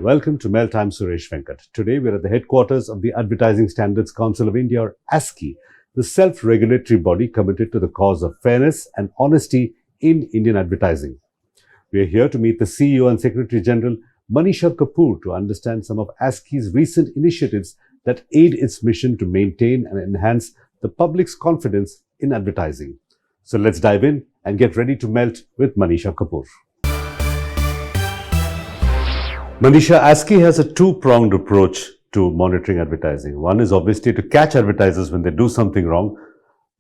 Welcome to Mail Time, Suresh Venkat. Today we're at the headquarters of the Advertising Standards Council of India, or ASCI, the self-regulatory body committed to the cause of fairness and honesty in Indian advertising. We're here to meet the CEO and Secretary General Manisha Kapoor to understand some of ASCI's recent initiatives that aid its mission to maintain and enhance the public's confidence in advertising. So let's dive in and get ready to melt with Manisha Kapoor. Manisha, ASCI has a two-pronged approach to monitoring advertising. One is obviously to catch advertisers when they do something wrong,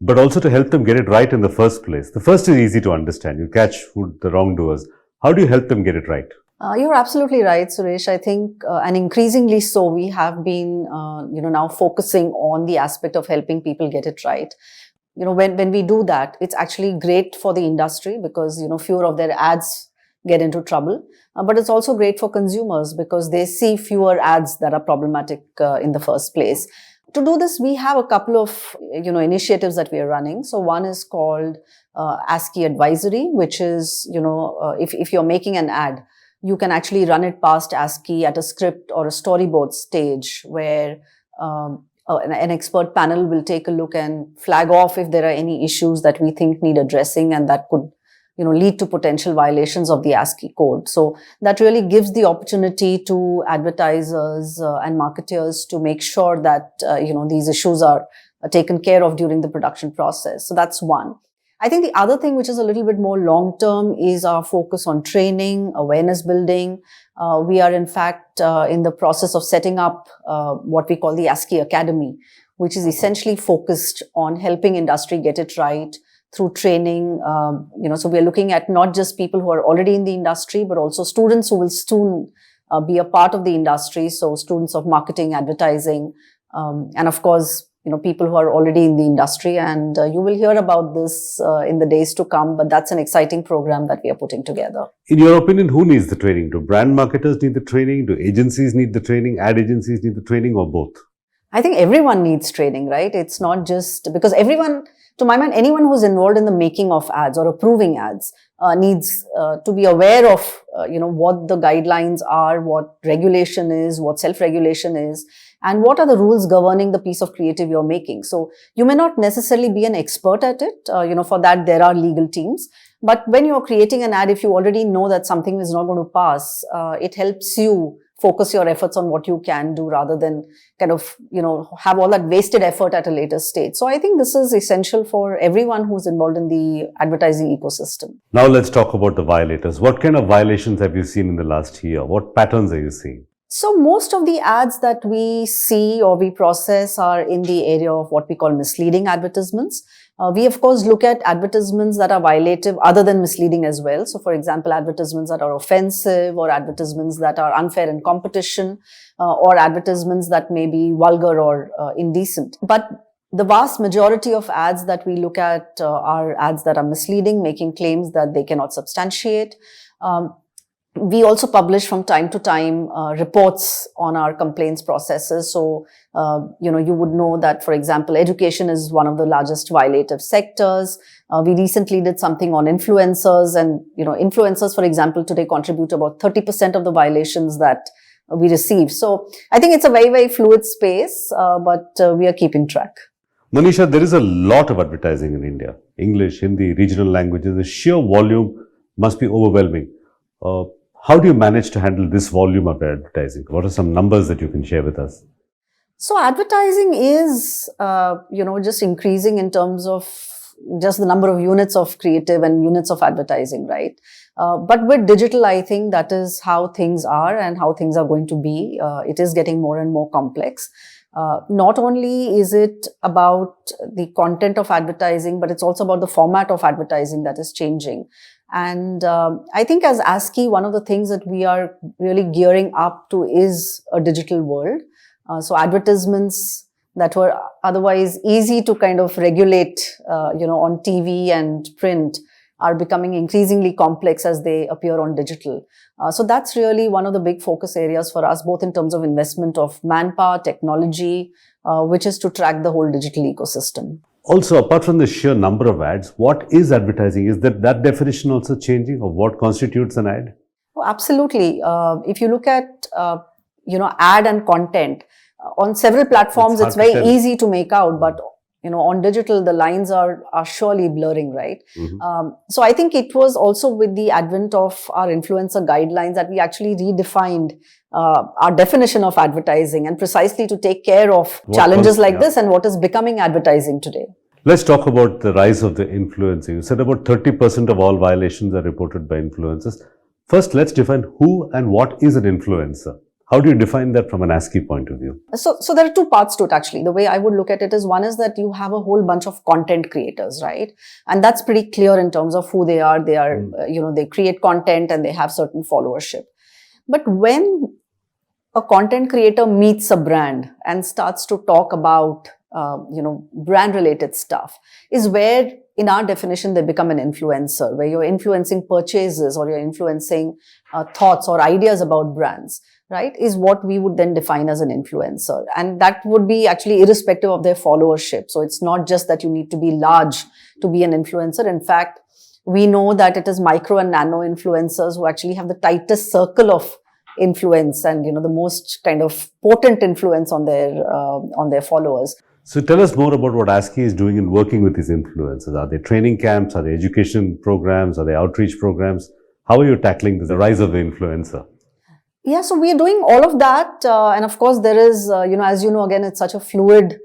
but also to help them get it right in the first place. The first is easy to understand. You catch the wrongdoers. How do you help them get it right? You're absolutely right, Suresh. I think, and increasingly so, we have been, now focusing on the aspect of helping people get it right. When we do that, it's actually great for the industry because, fewer of their ads get into trouble. But it's also great for consumers because they see fewer ads that are problematic in the first place. To do this, we have a couple of, initiatives that we are running. So one is called ASCI Advisory, which is, if you're making an ad, you can actually run it past ASCI at a script or a storyboard stage where an expert panel will take a look and flag off if there are any issues that we think need addressing and that could lead to potential violations of the ASCI code. So that really gives the opportunity to advertisers and marketers to make sure that, these issues are taken care of during the production process. So that's one. I think the other thing, which is a little bit more long-term, is our focus on training, awareness building. We are, in fact, in the process of setting up what we call the ASCI Academy, which is essentially focused on helping industry get it right through training. So we are looking at not just people who are already in the industry, but also students who will soon be a part of the industry. So students of marketing, advertising, and of course, people who are already in the industry. And you will hear about this in the days to come, but that's an exciting program that we are putting together. In your opinion, who needs the training? Do brand marketers need the training? Do agencies need the training? Ad agencies need the training, or both? I think everyone needs training, right? It's not just because everyone, to my mind, anyone who's involved in the making of ads or approving ads needs to be aware of, what the guidelines are, what regulation is, what self-regulation is, and what are the rules governing the piece of creative you're making. So you may not necessarily be an expert at it. For that, there are legal teams. But when you're creating an ad, if you already know that something is not going to pass, it helps you focus your efforts on what you can do rather than kind of, have all that wasted effort at a later stage. So I think this is essential for everyone who's involved in the advertising ecosystem. Now let's talk about the violators. What kind of violations have you seen in the last year? What patterns are you seeing? So most of the ads that we see or we process are in the area of what we call misleading advertisements. We, of course, look at advertisements that are violative other than misleading as well. So, for example, advertisements that are offensive or advertisements that are unfair in competition or advertisements that may be vulgar or indecent. But the vast majority of ads that we look at are ads that are misleading, making claims that they cannot substantiate. We also publish from time to time reports on our complaints processes. So, you would know that, for example, education is one of the largest violative sectors. We recently did something on influencers and, influencers, for example, today contribute about 30% of the violations that we receive. So I think it's a very, very fluid space, but we are keeping track. Manisha, there is a lot of advertising in India. English, Hindi, regional languages. The sheer volume must be overwhelming. How do you manage to handle this volume of advertising? What are some numbers that you can share with us? So advertising is, just increasing in terms of just the number of units of creative and units of advertising, right? But with digital, I think that is how things are and how things are going to be. It is getting more and more complex. Not only is it about the content of advertising, but it's also about the format of advertising that is changing. And I think as ASCI, one of the things that we are really gearing up to is a digital world. So advertisements that were otherwise easy to kind of regulate, on TV and print are becoming increasingly complex as they appear on digital. So that's really one of the big focus areas for us, both in terms of investment of manpower, technology, which is to track the whole digital ecosystem. Also, apart from the sheer number of ads, what is advertising? Is that definition also changing of what constitutes an ad? Absolutely. If you look at, ad and content on several platforms, It's it's hard to very tell. easy to make out, but on digital, the lines are surely blurring, right? So I think it was also with the advent of our influencer guidelines that we actually redefined our definition of advertising, and precisely to take care of challenges like this and what is becoming advertising today. Let's talk about the rise of the influencer. You said about 30% of all violations are reported by influencers. First, let's define who and what is an influencer. How do you define that from an ASCI point of view? So there are two parts to it, actually. The way I would look at it is, one is that you have a whole bunch of content creators, right? And that's pretty clear in terms of who they are. They are, they create content and they have certain followership. But when a content creator meets a brand and starts to talk about, brand related stuff, is where, in our definition, they become an influencer, where you're influencing purchases or you're influencing thoughts or ideas about brands, right? Is what we would then define as an influencer. And that would be actually irrespective of their followership. So it's not just that you need to be large to be an influencer. In fact, we know that it is micro and nano influencers who actually have the tightest circle of influence and, the most kind of potent influence on their followers. So tell us more about what ASCI is doing in working with these influencers. Are they training camps? Are they education programs? Are they outreach programs? How are you tackling the rise of the influencer? Yeah, so we are doing all of that. And of course, there is, as you know, again, it's such a fluid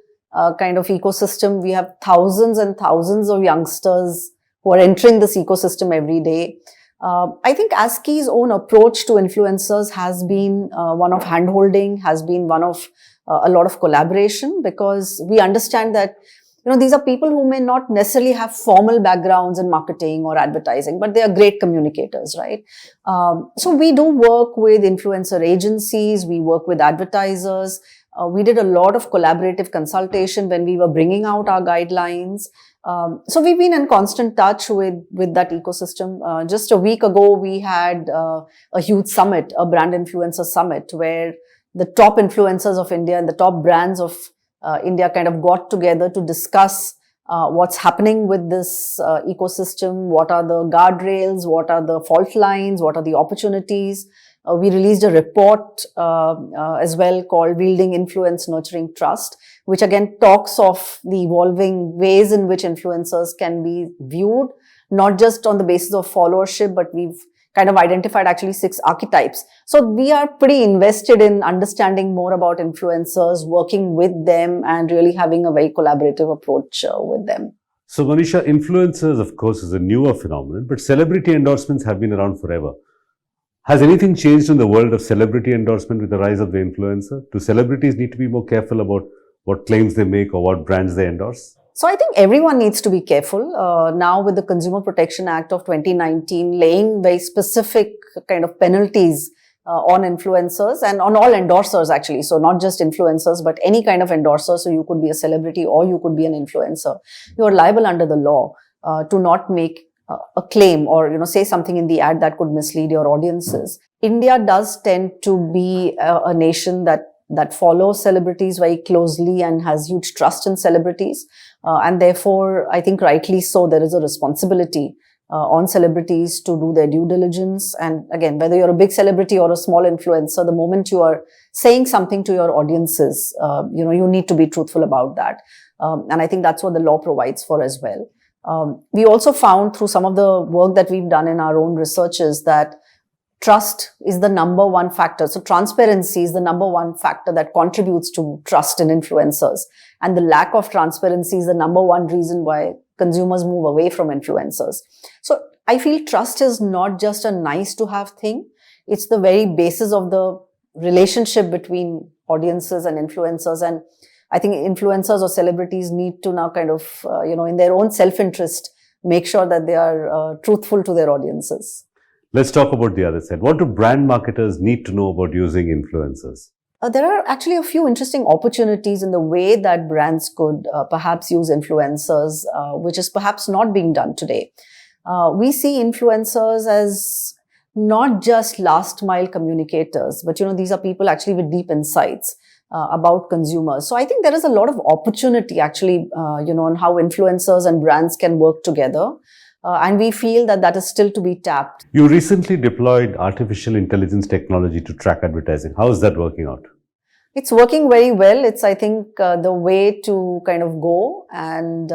kind of ecosystem. We have thousands and thousands of youngsters who are entering this ecosystem every day. I think ASCI's own approach to influencers has been one of handholding, has been one of a lot of collaboration, because we understand that, these are people who may not necessarily have formal backgrounds in marketing or advertising, but they are great communicators, right? So we do work with influencer agencies, we work with advertisers. We did a lot of collaborative consultation when we were bringing out our guidelines. So we've been in constant touch with that ecosystem. Just a week ago, we had a huge summit, a brand influencer summit, where the top influencers of India and the top brands of India kind of got together to discuss what's happening with this ecosystem, what are the guardrails, what are the fault lines, what are the opportunities. We released a report as well called Wielding Influence, Nurturing Trust, which again talks of the evolving ways in which influencers can be viewed, not just on the basis of followership, but we've kind of identified actually 6 archetypes. So we are pretty invested in understanding more about influencers, working with them, and really having a very collaborative approach with them. So Manisha, influencers, of course, is a newer phenomenon, but celebrity endorsements have been around forever. Has anything changed in the world of celebrity endorsement with the rise of the influencer? Do celebrities need to be more careful about what claims they make or what brands they endorse? So I think everyone needs to be careful. Now with the Consumer Protection Act of 2019 laying very specific kind of penalties on influencers and on all endorsers actually. So not just influencers, but any kind of endorser. So you could be a celebrity or you could be an influencer. You are liable under the law to not make a claim or say something in the ad that could mislead your audiences. India does tend to be a nation that follows celebrities very closely and has huge trust in celebrities. And therefore, I think rightly so, there is a responsibility on celebrities to do their due diligence. And again, whether you're a big celebrity or a small influencer, the moment you are saying something to your audiences, you need to be truthful about that. And I think that's what the law provides for as well. We also found through some of the work that we've done in our own researches that trust is the number one factor. So transparency is the number one factor that contributes to trust in influencers. And the lack of transparency is the number one reason why consumers move away from influencers. So I feel trust is not just a nice to have thing. It's the very basis of the relationship between audiences and influencers. And I think influencers or celebrities need to now kind of, in their own self-interest, make sure that they are truthful to their audiences. Let's talk about the other side. What do brand marketers need to know about using influencers? There are actually a few interesting opportunities in the way that brands could perhaps use influencers, which is perhaps not being done today. We see influencers as not just last mile communicators, but these are people actually with deep insights about consumers. So I think there is a lot of opportunity actually, on how influencers and brands can work together. And we feel that that is still to be tapped. You recently deployed artificial intelligence technology to track advertising. How is that working out? It's working very well. It's, I think, the way to kind of go. And,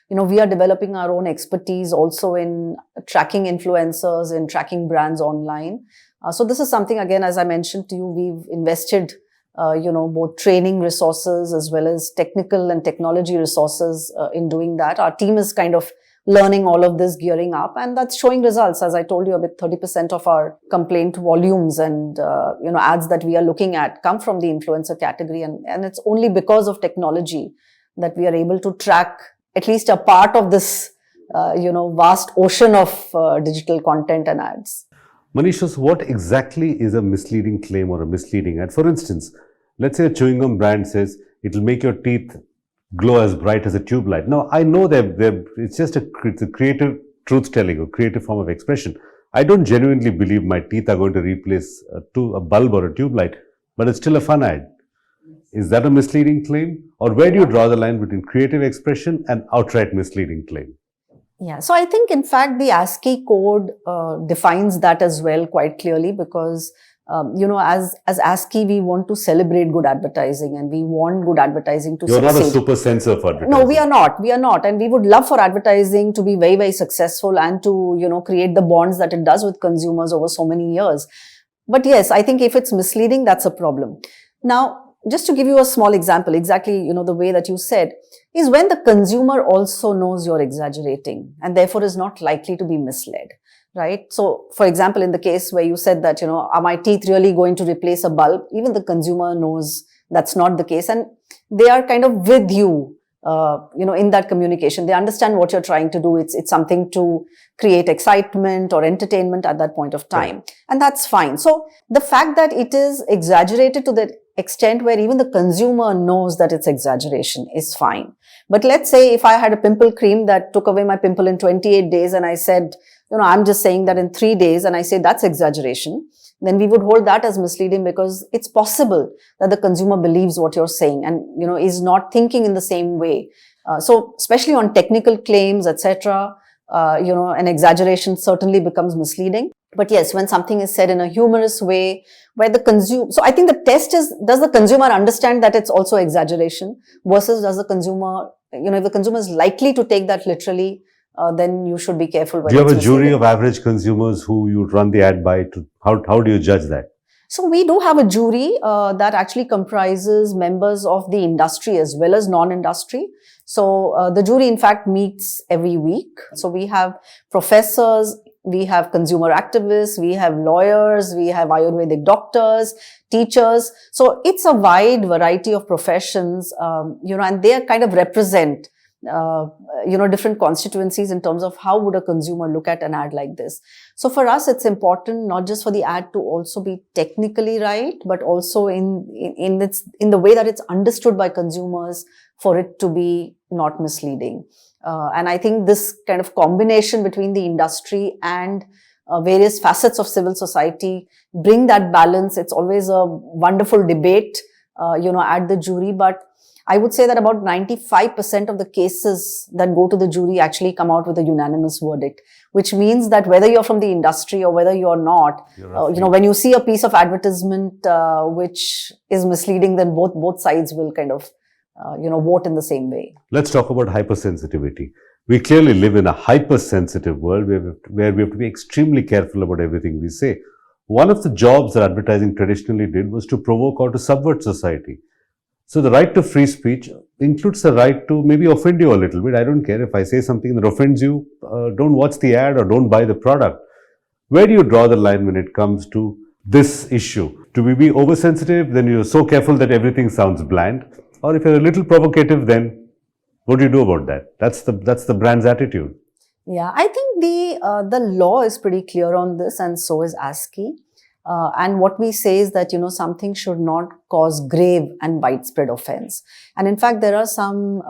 we are developing our own expertise also in tracking influencers, in tracking brands online. So this is something, again, as I mentioned to you, we've invested, both training resources as well as technical and technology resources in doing that. Our team is kind of learning all of this, gearing up, and that's showing results. As I told you, about 30% of our complaint volumes and ads that we are looking at come from the influencer category, and it's only because of technology that we are able to track at least a part of this vast ocean of digital content and ads. Manisha, so what exactly is a misleading claim or a misleading ad? For instance, let's say a chewing gum brand says it will make your teeth glow as bright as a tube light. Now, I know that it's just it's a creative truth telling or creative form of expression. I don't genuinely believe my teeth are going to replace a bulb or a tube light, but it's still a fun ad. Is that a misleading claim? Or where do you draw the line between creative expression and outright misleading claim? Yeah, so I think, in fact, the ASCI code defines that as well quite clearly, because as ASCI, we want to celebrate good advertising, and we want good advertising to succeed. You're not a super censor for advertising. No, we are not. We are not. And we would love for advertising to be very, very successful and to, create the bonds that it does with consumers over so many years. But yes, I think if it's misleading, that's a problem. Now, just to give you a small example, exactly, the way that you said, is when the consumer also knows you're exaggerating and therefore is not likely to be misled. Right. So, for example, in the case where you said that, are my teeth really going to replace a bulb? Even the consumer knows that's not the case. And they are kind of with you, in that communication. They understand what you're trying to do. It's something to create excitement or entertainment at that point of time. Right. And that's fine. So, the fact that it is exaggerated to the extent where even the consumer knows that it's exaggeration is fine. But let's say if I had a pimple cream that took away my pimple in 28 days and I said, I'm just saying that in 3 days, and I say that's exaggeration, then we would hold that as misleading, because it's possible that the consumer believes what you're saying and, is not thinking in the same way. So especially on technical claims, etc., an exaggeration certainly becomes misleading. But yes, when something is said in a humorous way, where the consumer, so I think the test is, does the consumer understand that it's also exaggeration, versus does the consumer, if the consumer is likely to take that literally, then you should be careful. Do you have a jury of average consumers who you run the ad by? How do you judge that? So we do have a jury that actually comprises members of the industry as well as non-industry. So the jury, in fact, meets every week. So we have professors, we have consumer activists, we have lawyers, we have Ayurvedic doctors, teachers. So it's a wide variety of professions, and they kind of represent different constituencies in terms of how would a consumer look at an ad like this. So for us, it's important not just for the ad to also be technically right, but also in the way that it's understood by consumers, for it to be not misleading. And I think this kind of combination between the industry and various facets of civil society bring that balance. It's always a wonderful debate, at the jury, but I would say that about 95% of the cases that go to the jury actually come out with a unanimous verdict, which means that whether you're from the industry or whether you're not, when you see a piece of advertisement which is misleading, then both sides will kind of, vote in the same way. Let's talk about hypersensitivity. We clearly live in a hypersensitive world where we have to be extremely careful about everything we say. One of the jobs that advertising traditionally did was to provoke or to subvert society. So the right to free speech includes the right to maybe offend you a little bit. I don't care if I say something that offends you, don't watch the ad or don't buy the product. Where do you draw the line when it comes to this issue? Do we be oversensitive? Then you're so careful that everything sounds bland. Or if you're a little provocative, then what do you do about that? That's the brand's attitude. Yeah, I think the law is pretty clear on this, and so is ASCI. And what we say is that, something should not cause grave and widespread offense. And in fact, there are some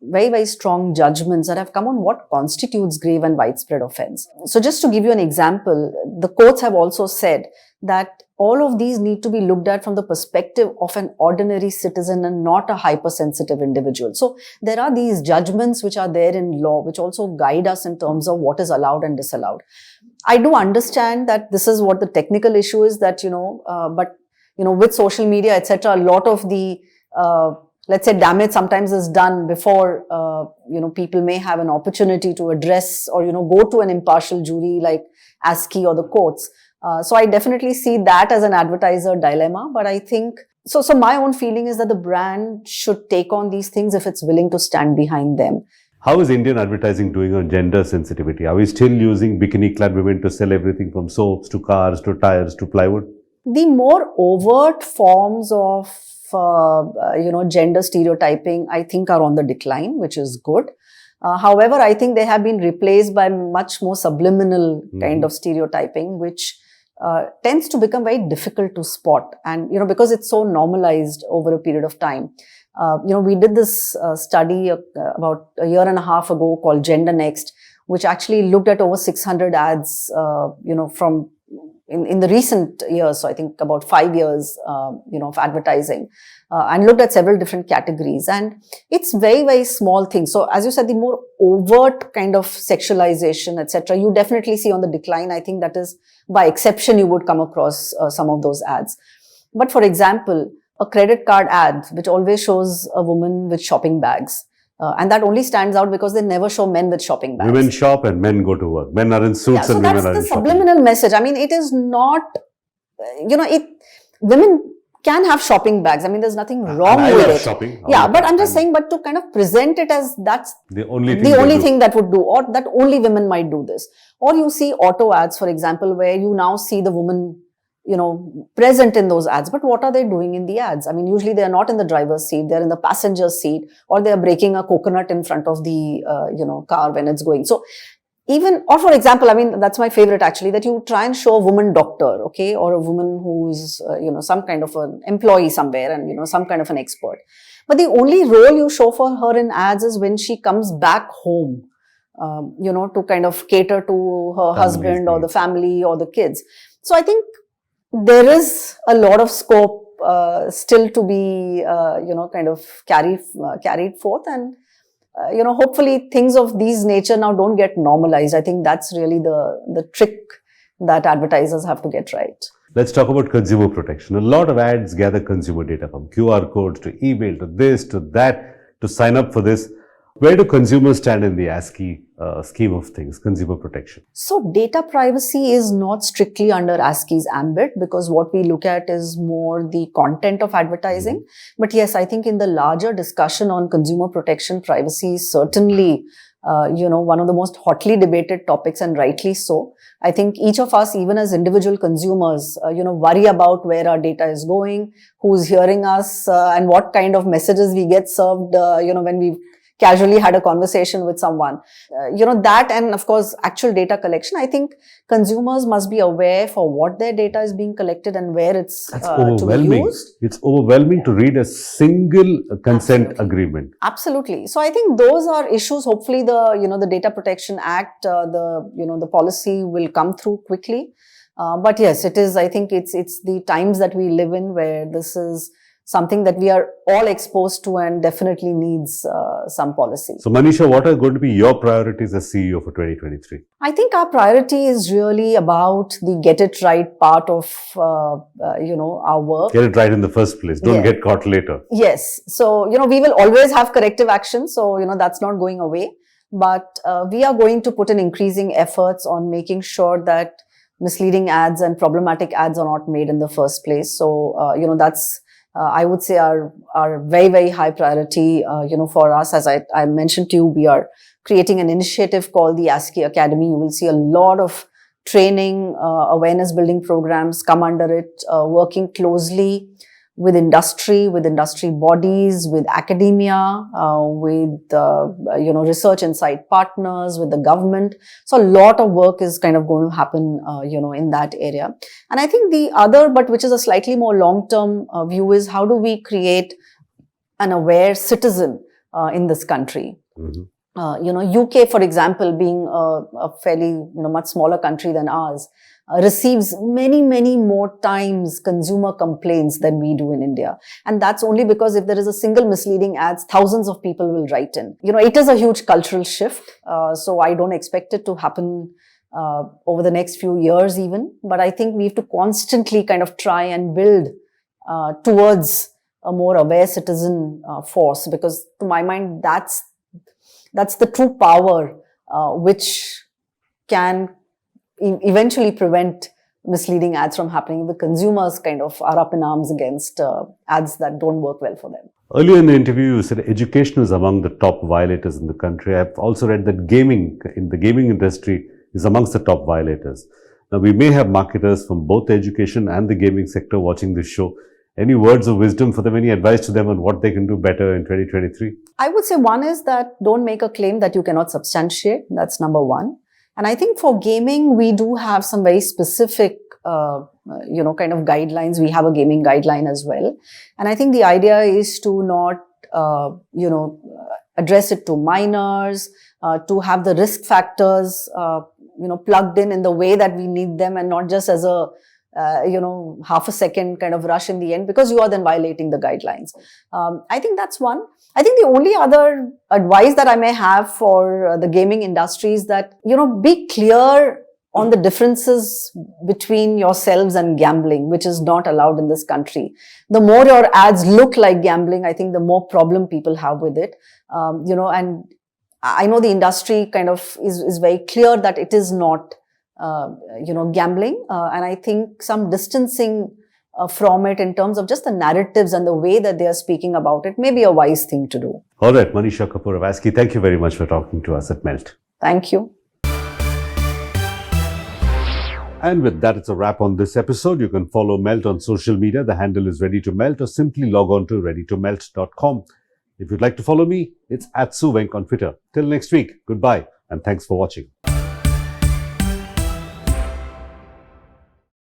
very, very strong judgments that have come on what constitutes grave and widespread offense. So just to give you an example, the courts have also said that all of these need to be looked at from the perspective of an ordinary citizen and not a hypersensitive individual. So there are these judgments which are there in law, which also guide us in terms of what is allowed and disallowed. I do understand that this is what the technical issue is, that, but, with social media, etc., a lot of the, let's say, damage sometimes is done before, people may have an opportunity to address or, go to an impartial jury like ASCI or the courts. So I definitely see that as an advertiser dilemma, but I think, so my own feeling is that the brand should take on these things if it's willing to stand behind them. How is Indian advertising doing on gender sensitivity? Are we still using bikini-clad women to sell everything from soaps to cars to tires to plywood? The more overt forms of, gender stereotyping, I think, are on the decline, which is good. However, I think they have been replaced by much more subliminal kind of stereotyping, which tends to become very difficult to spot. And, because it's so normalized over a period of time. We did this study about a year and a half ago called Gender Next, which actually looked at over 600 ads, from in the recent years. So I think about 5 years, of advertising, and looked at several different categories. And it's very, very small things. So as you said, the more overt kind of sexualization, etc., you definitely see on the decline. I think that is by exception you would come across some of those ads. But for example, a credit card ad, which always shows a woman with shopping bags. And that only stands out because they never show men with shopping bags. Women shop and men go to work. Men are in suits and women are in shopping. So that's the subliminal message. I mean, it is not, women can have shopping bags. I mean, there's nothing wrong with it. Shopping. Yeah, but I'm just saying, but to kind of present it as that's the only thing that would do, or that only women might do this. Or you see auto ads, for example, where you now see the woman, present in those ads. But what are they doing in the ads? I mean, usually they're not in the driver's seat, they're in the passenger seat, or they're breaking a coconut in front of the, car when it's going. So or for example, I mean, that's my favorite actually, that you try and show a woman doctor, okay, or a woman who's, some kind of an employee somewhere and, some kind of an expert. But the only role you show for her in ads is when she comes back home, to kind of cater to her husband or the family or the kids. So I think there is a lot of scope still to be, kind of carried forth. And, hopefully things of these nature now don't get normalized. I think that's really the trick that advertisers have to get right. Let's talk about consumer protection. A lot of ads gather consumer data, from QR codes to email to this to that to sign up for this. Where do consumers stand in the ASCI scheme of things, consumer protection? So data privacy is not strictly under ASCI's ambit, because what we look at is more the content of advertising. But yes, I think in the larger discussion on consumer protection, privacy is certainly, one of the most hotly debated topics, and rightly so. I think each of us, even as individual consumers, worry about where our data is going, who's hearing us, and what kind of messages we get served, when we casually had a conversation with someone, that, and of course, actual data collection. I think consumers must be aware for what their data is being collected and where it's to be used. It's overwhelming to read a single consent agreement. Absolutely. So I think those are issues. Hopefully the Data Protection Act, the policy will come through quickly. But yes, it is, I think it's the times that we live in where this is something that we are all exposed to and definitely needs some policy. So Manisha, what are going to be your priorities as CEO for 2023? I think our priority is really about the get it right part of, our work. Get it right in the first place. Don't get caught later. Yes. So, we will always have corrective action. So, that's not going away. But we are going to put in increasing efforts on making sure that misleading ads and problematic ads are not made in the first place. So, that's I would say our very, very high priority, for us. As I mentioned to you, we are creating an initiative called the ASCI Academy. You will see a lot of training, awareness building programs come under it, working closely with industry bodies, with academia, with, research insight partners, with the government. So a lot of work is kind of going to happen, in that area. And I think the other, but which is a slightly more long-term view, is how do we create an aware citizen in this country? UK, for example, being a fairly, much smaller country than ours, receives many more times consumer complaints than we do in India. And that's only because if there is a single misleading ads, thousands of people will write in. It is a huge cultural shift. So I don't expect it to happen over the next few years even. But I think we have to constantly kind of try and build towards a more aware citizen force, because to my mind, that's the true power which can eventually prevent misleading ads from happening. The consumers kind of are up in arms against ads that don't work well for them. Earlier in the interview, you said education is among the top violators in the country. I've also read that gaming, in the gaming industry, is amongst the top violators. Now, we may have marketers from both the education and the gaming sector watching this show. Any words of wisdom for them? Any advice to them on what they can do better in 2023? I would say one is that don't make a claim that you cannot substantiate. That's number one. And I think for gaming, we do have some very specific, kind of guidelines. We have a gaming guideline as well. And I think the idea is to not, address it to minors, to have the risk factors, plugged in the way that we need them, and not just as a, half a second kind of rush in the end, because you are then violating the guidelines. I think that's one. I think the only other advice that I may have for the gaming industry is that, be clear on the differences between yourselves and gambling, which is not allowed in this country. The more your ads look like gambling, I think the more problem people have with it. And I know the industry kind of is very clear that it is not gambling. And I think some distancing from it in terms of just the narratives and the way that they are speaking about it may be a wise thing to do. All right, Manisha Kapoor of ASCI, thank you very much for talking to us at Melt. Thank you. And with that, it's a wrap on this episode. You can follow Melt on social media. The handle is Ready to Melt, or simply log on to readytomelt.com. If you'd like to follow me, it's @Suvenk on Twitter. Till next week, goodbye and thanks for watching.